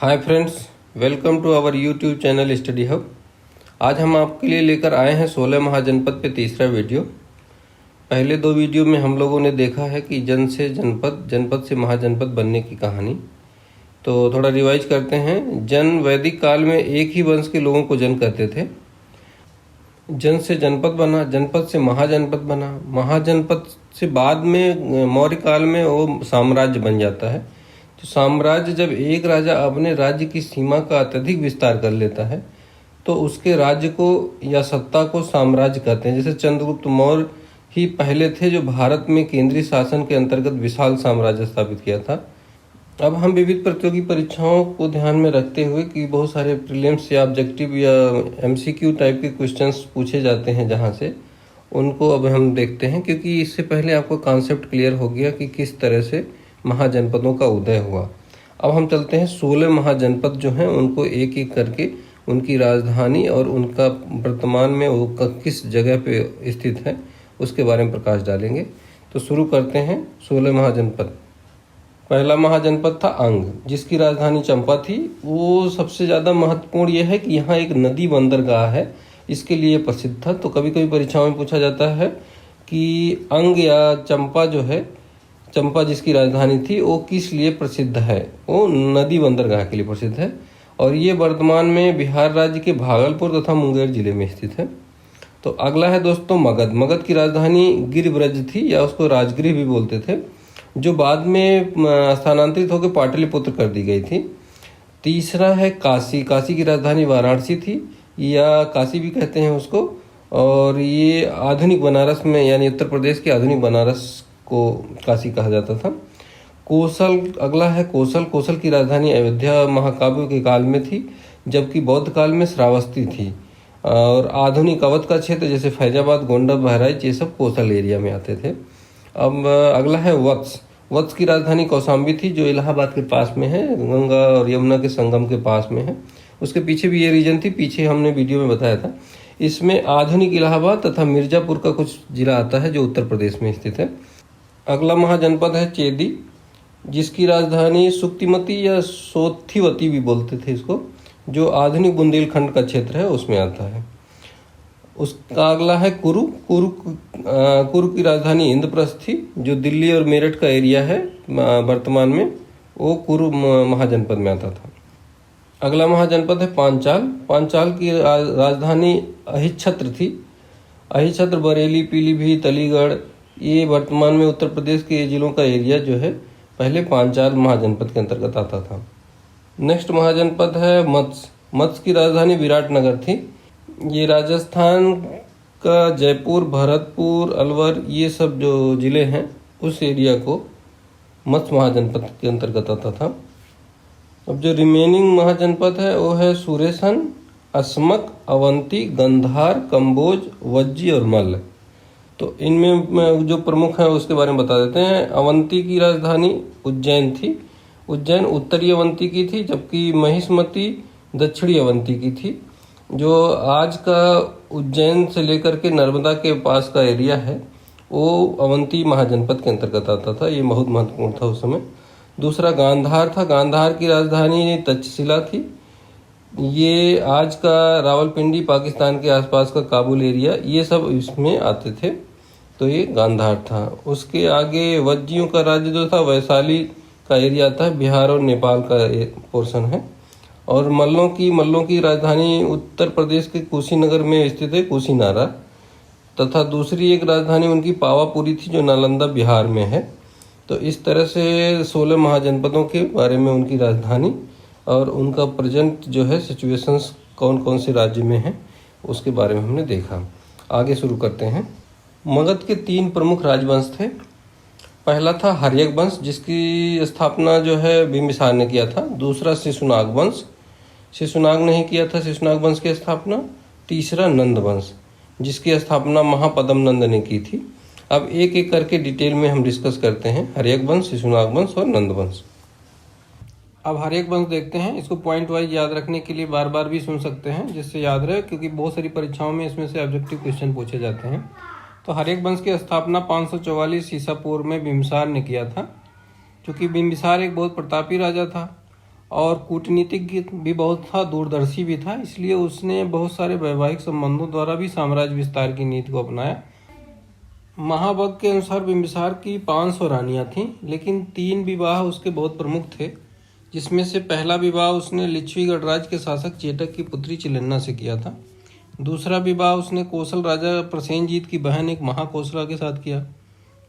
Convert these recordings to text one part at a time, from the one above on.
Hi friends, welcome to our YouTube channel study hub. आज हम आपके लिए लेकर आए हैं 16 महाजनपद पे तीसरा वीडियो। पहले दो वीडियो में हम लोगों ने देखा है कि जन से जनपद, जनपद से महाजनपद बनने की कहानी। तो थोड़ा रिवाइज करते हैं। जन वैदिक काल में एक ही वंश के लोगों को जन कहते थे। जन से जनपद बना, जनपद से महाजनपद बना, महाजनपद से बाद में मौर्य काल में वो साम्राज्य बन जाता है। तो साम्राज्य जब एक राजा अपने राज्य की सीमा का अत्यधिक विस्तार कर लेता है तो उसके राज्य को या सत्ता को साम्राज्य कहते हैं। जैसे चंद्रगुप्त मौर्य ही पहले थे जो भारत में केंद्रीय शासन के अंतर्गत विशाल साम्राज्य स्थापित किया था। अब हम विविध प्रतियोगी परीक्षाओं को ध्यान में रखते हुए कि बहुत सारे प्रीलिम्स या ऑब्जेक्टिव या एमसीक्यू टाइप के क्वेश्चंस पूछे जाते हैं जहां से, उनको अब हम देखते हैं, क्योंकि इससे पहले आपको कॉन्सेप्ट क्लियर हो गया कि किस तरह से महाजनपदों का उदय हुआ। अब हम चलते हैं 16 महाजनपद जो हैं उनको एक एक करके उनकी राजधानी और उनका वर्तमान में वो किस जगह पे स्थित है उसके बारे में प्रकाश डालेंगे। तो शुरू करते हैं 16 महाजनपद। पहला महाजनपद था अंग, जिसकी राजधानी चंपा थी। वो सबसे ज़्यादा महत्वपूर्ण यह है कि यहाँ एक नदी बंदरगाह है, इसके लिए प्रसिद्ध था। तो कभी कभी परीक्षाओं में पूछा जाता है कि अंग या चंपा जो है, चंपा जिसकी राजधानी थी, वो किस लिए प्रसिद्ध है। वो नदी बंदरगाह के लिए प्रसिद्ध है और ये वर्तमान में बिहार राज्य के भागलपुर तथा मुंगेर जिले में स्थित है। तो अगला है दोस्तों मगध। मगध की राजधानी गिरिब्रज थी या उसको राजगृह भी बोलते थे, जो बाद में स्थानांतरित होकर पाटलिपुत्र कर दी गई थी। तीसरा है काशी। काशी की राजधानी वाराणसी थी या काशी भी कहते हैं उसको, और ये आधुनिक बनारस में यानी उत्तर प्रदेश के आधुनिक बनारस को काशी कहा जाता था। कोसल, अगला है कोसल। कोसल की राजधानी अयोध्या महाकाव्य के काल में थी, जबकि बौद्ध काल में श्रावस्ती थी। और आधुनिक अवध का क्षेत्र जैसे फैजाबाद, गोंडा, बहराइच, ये सब कोसल एरिया में आते थे। अब अगला है वत्स। वत्स की राजधानी कौशाम्बी थी, जो इलाहाबाद के पास में है, गंगा और यमुना के संगम के पास में है। उसके पीछे भी ये रीजन थी, पीछे हमने वीडियो में बताया था। इसमें आधुनिक इलाहाबाद तथा मिर्जापुर का कुछ जिला आता है जो उत्तर प्रदेश में स्थित है। अगला महाजनपद है चेदी, जिसकी राजधानी सुक्तिमती या सोथिवती भी बोलते थे इसको, जो आधुनिक बुंदेलखंड का क्षेत्र है उसमें आता है। उसका अगला है कुरु। कुरु की राजधानी इंद्रप्रस्थ थी, जो दिल्ली और मेरठ का एरिया है वर्तमान में, वो कुरु महाजनपद में आता था। अगला महाजनपद है पांचाल। पांचाल की राजधानी अहिच्छत्र थी। अहिच्छत्र, बरेली, पीलीभीत, अलीगढ़, ये वर्तमान में उत्तर प्रदेश के जिलों का एरिया जो है पहले पांचाल महाजनपद के अंतर्गत आता था। नेक्स्ट महाजनपद है मत्स्य। मत्स्य की राजधानी विराटनगर थी। ये राजस्थान का जयपुर, भरतपुर, अलवर, ये सब जो जिले हैं उस एरिया को मत्स्य महाजनपद के अंतर्गत आता था। अब जो रिमेनिंग महाजनपद है वो है सुरेशन, अस्मक, अवंती, गंधार, कंबोज, वज्जी और मल्ल। तो इनमें जो प्रमुख है उसके बारे में बता देते हैं। अवंती की राजधानी उज्जैन थी। उज्जैन उत्तरी अवंती की थी, जबकि महिष्मती दक्षिणी अवंती की थी। जो आज का उज्जैन से लेकर के नर्मदा के पास का एरिया है वो अवंती महाजनपद के अंतर्गत आता था। ये बहुत महत्वपूर्ण था उस समय। दूसरा गांधार था। गांधार की राजधानी तक्षशिला थी। ये आज का रावलपिंडी, पाकिस्तान के आसपास का काबुल एरिया, ये सब इसमें आते थे। तो ये गांधार था। उसके आगे वज्जियों का राज्य जो था वैशाली का एरिया आता है, बिहार और नेपाल का पोर्शन है। और मल्लों की राजधानी उत्तर प्रदेश के कुशीनगर में स्थित है, कुशीनारा। तथा दूसरी एक राजधानी उनकी पावापुरी थी, जो नालंदा बिहार में है। तो इस तरह से 16 महाजनपदों के बारे में, उनकी राजधानी और उनका प्रेजेंट जो है सिचुएशंस कौन कौन से राज्य में है उसके बारे में हमने देखा। आगे शुरू करते हैं। मगध के 3 प्रमुख राजवंश थे। पहला था हर्यक वंश, जिसकी स्थापना जो है बिंबिसार ने किया था। दूसरा शिशुनाग वंश, शिशुनाग ने ही किया था शिशुनाग वंश की स्थापना। तीसरा नंद वंश, जिसकी स्थापना महापद्म नंद ने की थी। अब एक एक करके डिटेल में हम डिस्कस करते हैं, हर्यक वंश, शिशुनाग वंश और नंद वंश। अब हर्यक वंश देखते हैं। इसको पॉइंट वाइज याद रखने के लिए बार बार भी सुन सकते हैं जिससे याद रहे, क्योंकि बहुत सारी परीक्षाओं में इसमें से ऑब्जेक्टिव क्वेश्चन पूछे जाते हैं। तो हर्यक वंश की स्थापना 544 ईसा पूर्व में बिंबिसार ने किया था। क्योंकि बिंबिसार एक बहुत प्रतापी राजा था और कूटनीतिज्ञ भी बहुत था, दूरदर्शी भी था, इसलिए उसने बहुत सारे वैवाहिक संबंधों द्वारा भी साम्राज्य विस्तार की नीति को अपनाया। महावग के अनुसार बिंबिसार की 500 रानियां थीं, लेकिन 3 विवाह उसके बहुत प्रमुख थे, जिसमें से पहला विवाह उसने लिच्छवी गणराज्य के शासक चेटक की पुत्री चिलन्ना से किया था। दूसरा विवाह उसने कौशल राजा प्रसेनजीत की बहन एक महाकौशला के साथ किया।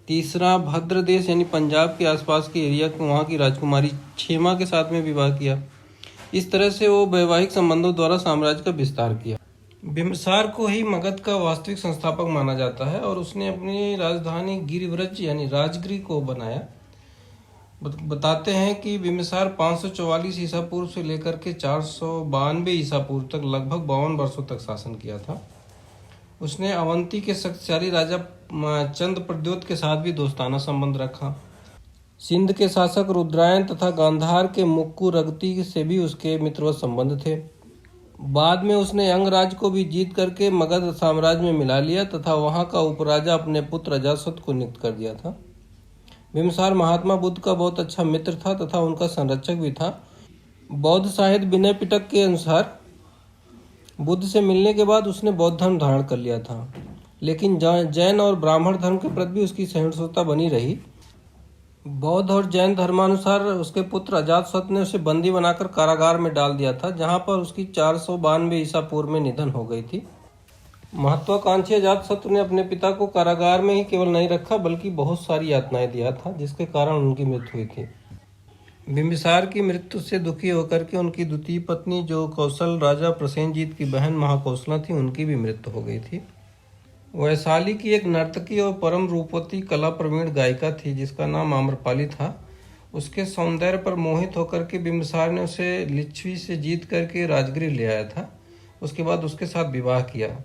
तीसरा भद्र देश यानी पंजाब के आसपास के एरिया को वहाँ की राजकुमारी क्षेमा के साथ में विवाह किया। इस तरह से वो वैवाहिक संबंधों द्वारा साम्राज्य का विस्तार किया। बिंबिसार को ही मगध का वास्तविक संस्थापक माना जाता है और उसने अपनी राजधानी गिरिव्रज यानी राजगिरी को बनाया। बताते हैं कि बिंबिसार 544 ईसा पूर्व से लेकर के 492 ईसा पूर्व तक लगभग 52 वर्षों तक शासन किया था। उसने अवंती के शक्तिशाली राजा चंद्र प्रद्योत के साथ भी दोस्ताना संबंध रखा। सिंध के शासक रुद्रायन तथा गांधार के मुक्कू रगती से भी उसके मित्रवत संबंध थे। बाद में उसने अंगराज को भी जीत करके मगध साम्राज्य में मिला लिया तथा वहां का उपराजा अपने पुत्र अजातशत्रु को नियुक्त कर दिया था। बिंबिसार महात्मा बुद्ध का बहुत अच्छा मित्र था तथा उनका संरक्षक भी था। बौद्ध साहित्य विनय पिटक के अनुसार बुद्ध से मिलने के बाद उसने बौद्ध धर्म धारण कर लिया था, लेकिन जैन और ब्राह्मण धर्म के प्रति भी उसकी सहिष्णुता बनी रही। बौद्ध और जैन धर्मानुसार उसके पुत्र अजातशत्रु ने उसे बंदी बनाकर कारागार में डाल दिया था, जहां पर उसकी 492 ईसा पूर्व में निधन हो गई थी। महत्वाकांक्षी अजातशत्रु ने अपने पिता को कारागार में ही केवल नहीं रखा बल्कि बहुत सारी यातनाएं दिया था, जिसके कारण उनकी मृत्यु हुई थी। बिंबिसार की मृत्यु से दुखी होकर के उनकी द्वितीय पत्नी जो कौशल राजा प्रसेनजीत की बहन महाकौशला थी, उनकी भी मृत्यु हो गई थी। वैशाली की एक नर्तकी और परम रूपवती कला प्रवीण गायिका थी जिसका नाम आम्रपाली था। उसके सौंदर्य पर मोहित होकर के बिंबिसार ने उसे लिच्छवी से जीत करके राजगिरी ले आया था। उसके बाद उसके साथ विवाह किया।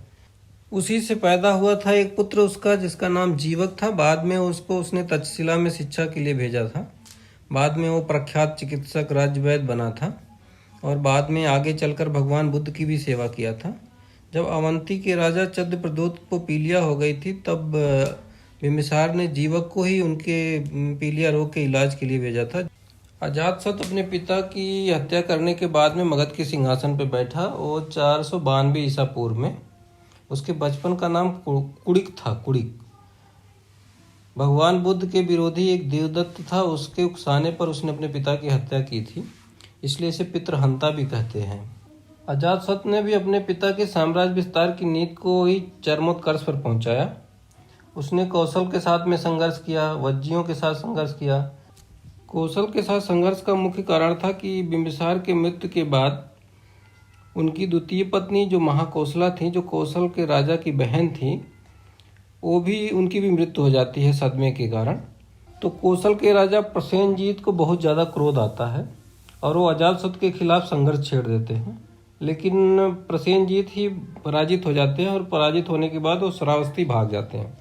उसी से पैदा हुआ था एक पुत्र उसका जिसका नाम जीवक था। बाद में उसको उसने तक्षशिला में शिक्षा के लिए भेजा था। बाद में वो प्रख्यात चिकित्सक राज्यवैद्य बना था और बाद में आगे चलकर भगवान बुद्ध की भी सेवा किया था। जब अवंती के राजा चंद्र प्रद्योत को पीलिया हो गई थी तब बिंबिसार ने जीवक को ही उनके पीलिया रोग के इलाज के लिए भेजा था। अजातशत्रु अपने पिता की हत्या करने के बाद में मगध के सिंहासन पर बैठा। वो 492 ईसा पूर्व में। उसके बचपन का नाम कुड़िक था। कुड़िक भगवान बुद्ध के विरोधी एक देवदत्त था। उसके उकसाने पर उसने अपने पिता की हत्या की थी, इसलिए इसे पितृहंता भी कहते हैं। अजातशत्रु ने भी अपने पिता के साम्राज्य विस्तार की नीति को ही चरमोत्कर्ष पर पहुंचाया। उसने कौशल के साथ में संघर्ष किया, वज्जियों के साथ संघर्ष किया। कौशल के साथ संघर्ष का मुख्य कारण था कि बिंबिसार के मृत्यु के बाद उनकी द्वितीय पत्नी जो महाकौशला थी, जो कौशल के राजा की बहन थी, उनकी भी मृत्यु हो जाती है सदमे के कारण। तो कौशल के राजा प्रसेनजीत को बहुत ज़्यादा क्रोध आता है और वो अजातशत्रु के खिलाफ संघर्ष छेड़ देते हैं, लेकिन प्रसेनजीत ही पराजित हो जाते हैं और पराजित होने के बाद वो श्रावस्ती भाग जाते हैं,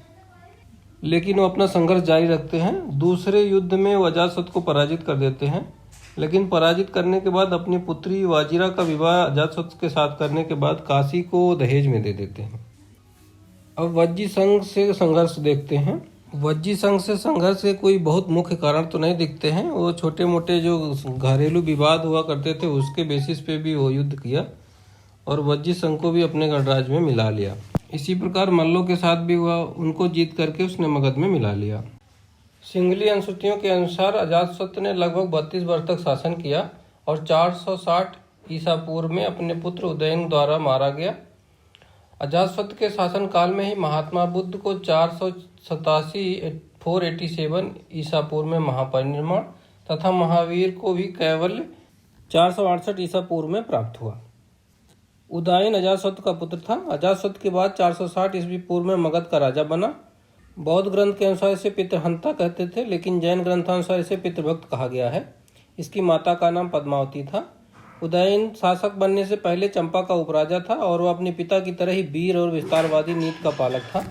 लेकिन वो अपना संघर्ष जारी रखते हैं। दूसरे युद्ध में वो अजातशत्रु को पराजित कर देते हैं, लेकिन पराजित करने के बाद अपनी पुत्री वाजिरा का विवाह अजातशत्रु के साथ करने के बाद काशी को दहेज में दे देते हैं। अब वज्जी संघ से संघर्ष देखते हैं। वज्जी संघ से संघर्ष के कोई बहुत मुख्य कारण तो नहीं दिखते हैं। वो छोटे मोटे जो घरेलू विवाद हुआ करते थे उसके बेसिस पे भी वो युद्ध किया और वज्जी संघ को भी अपने गणराज्य में मिला लिया। इसी प्रकार मल्लों के साथ भी हुआ, उनको जीत करके उसने मगध में मिला लिया। सिंघली अनुसूचियों के अनुसार अजातशत्रु ने लगभग 32 वर्ष तक शासन किया और 460 ईसा पूर्व में अपने पुत्र उदयन द्वारा मारा गया। अजातशत्रु के शासन काल में ही महात्मा बुद्ध को 487 ईसा पूर्व में महापरिनिर्वाण तथा महावीर को भी कैवल्य 468 ईसा पूर्व में प्राप्त हुआ। उदयन अजातशत्रु का पुत्र था। अजातशत्रु के बाद 460 ईस्वी पूर्व में मगध का राजा बना। बौद्ध ग्रंथ के अनुसार इसे पितृहंता कहते थे, लेकिन जैन ग्रंथानुसार इसे पितृभक्त कहा गया है। इसकी माता का नाम पद्मावती था। उदयन शासक बनने से पहले चंपा का उपराजा था और वह अपने पिता की तरह ही वीर और विस्तारवादी नीति का पालक था।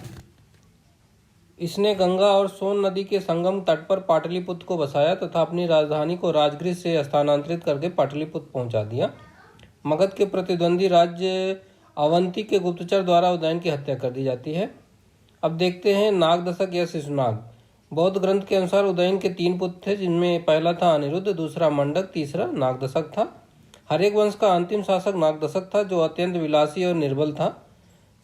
इसने गंगा और सोन नदी के संगम तट पर पाटलिपुत्र को बसाया तथा अपनी राजधानी को राजगृह से स्थानांतरित करके पाटलिपुत्र पहुंचा दिया। मगध के प्रतिद्वंदी राज्य अवंती के गुप्तचर द्वारा उदयन की हत्या कर दी जाती है। अब देखते हैं नाग दशक या शिशुनाग। बौद्ध ग्रंथ के अनुसार उदयन के 3 पुत्र थे, जिनमें पहला था अनिरुद्ध, दूसरा मंडक, तीसरा नागदशक था। हर एक वंश का अंतिम शासक नागदशक था, जो अत्यंत विलासी और निर्बल था।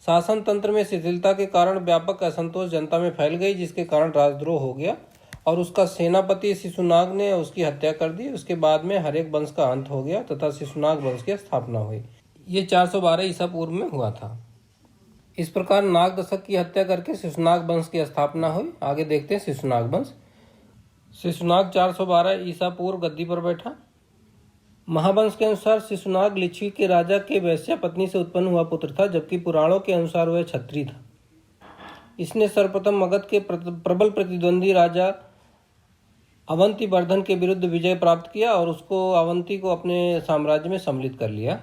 शासन तंत्र में शिथिलता के कारण व्यापक असंतोष जनता में फैल गई, जिसके कारण राजद्रोह हो गया और उसका सेनापति शिशुनाग ने उसकी हत्या कर दी। उसके बाद में हर एक वंश का अंत हो गया तथा शिशुनाग वंश की स्थापना हुई। ये 412 ईसा पूर्व में हुआ था। इस प्रकार नागदशक की हत्या करके शिशुनाग वंश की स्थापना हुई। आगे देखते हैं शिशुनाग वंश। शिशुनाग 412 ईसा पूर्व गद्दी पर बैठा। महावंश के अनुसार शिशुनाग लिच्छवी के राजा के वैश्या पत्नी से उत्पन्न हुआ पुत्र था, जबकि पुराणों के अनुसार वह क्षत्रिय था। इसने सर्वप्रथम मगध के प्रबल प्रतिद्वंदी राजा अवंती वर्धन के विरुद्ध विजय प्राप्त किया और उसको अवंती को अपने साम्राज्य में सम्मिलित कर लिया।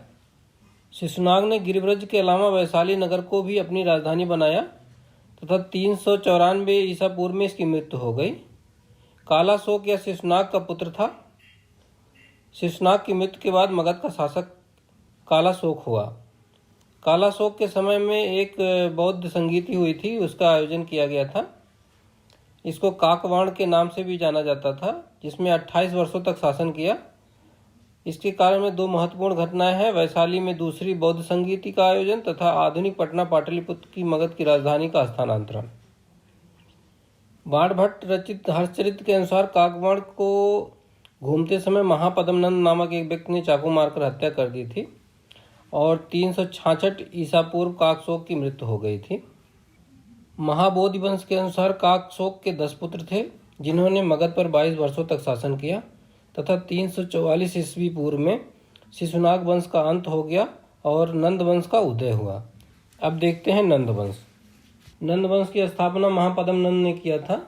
शिशुनाग ने गिरिव्रज के अलावा वैशाली नगर को भी अपनी राजधानी बनाया तथा 394 ईसा पूर्व में इसकी मृत्यु हो गई। कालाशोक या शिशुनाग का पुत्र था। शिशुनाग की मृत्यु के बाद मगध का शासक कालाशोक हुआ। कालाशोक के समय में एक बौद्ध संगीति हुई थी, उसका आयोजन किया गया था। इसको काकवाण के नाम से भी जाना जाता था, जिसमें 28 वर्षों तक शासन किया। इसके कारण में 2 महत्वपूर्ण घटनाएं हैं: वैशाली में दूसरी बौद्ध संगीति का आयोजन तथा आधुनिक पटना पाटलिपुत्र की मगध की राजधानी का स्थानांतरण। बाणभट्ट रचित हर्षचरित्र के अनुसार काकवाण को घूमते समय महापद्मनंद नामक एक व्यक्ति ने चाकू मारकर हत्या कर दी थी और 366 ईसा पूर्व काकशोक की मृत्यु हो गई थी। महाबोधि वंश के अनुसार काकशोक के 10 पुत्र थे, जिन्होंने मगध पर 22 वर्षों तक शासन किया तथा 344 ईस्वी पूर्व में शिशुनाग वंश का अंत हो गया और नंद वंश का उदय हुआ। अब देखते हैं नंद वंश। नंद वंश की स्थापना महापद्मनंद ने किया था।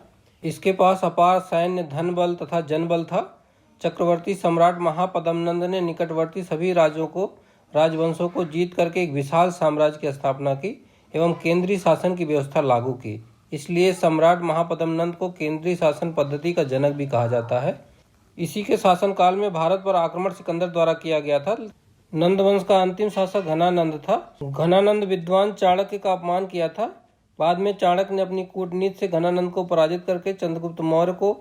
इसके पास अपार सैन्य, धन बल तथा जनबल था। चक्रवर्ती सम्राट महापद्मनंद ने निकटवर्ती सभी राजवंशों को जीत करके एक विशाल साम्राज्य की स्थापना की एवं केंद्रीय शासन की व्यवस्था लागू की। इसलिए सम्राट महापद्मनंद को केंद्रीय शासन पद्धति का जनक भी कहा जाता है। इसी के शासनकाल में भारत पर आक्रमण सिकंदर द्वारा किया गया था। नंद वंश का अंतिम शासक घनानंद था। घनानंद विद्वान चाणक्य का अपमान किया था। बाद में चाणक्य ने अपनी कूटनीति से घनानंद को पराजित करके चंद्रगुप्त मौर्य को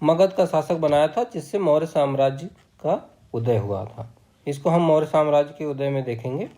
मगध का शासक बनाया था, जिससे मौर्य साम्राज्य का उदय हुआ था। इसको हम मौर्य साम्राज्य के उदय में देखेंगे।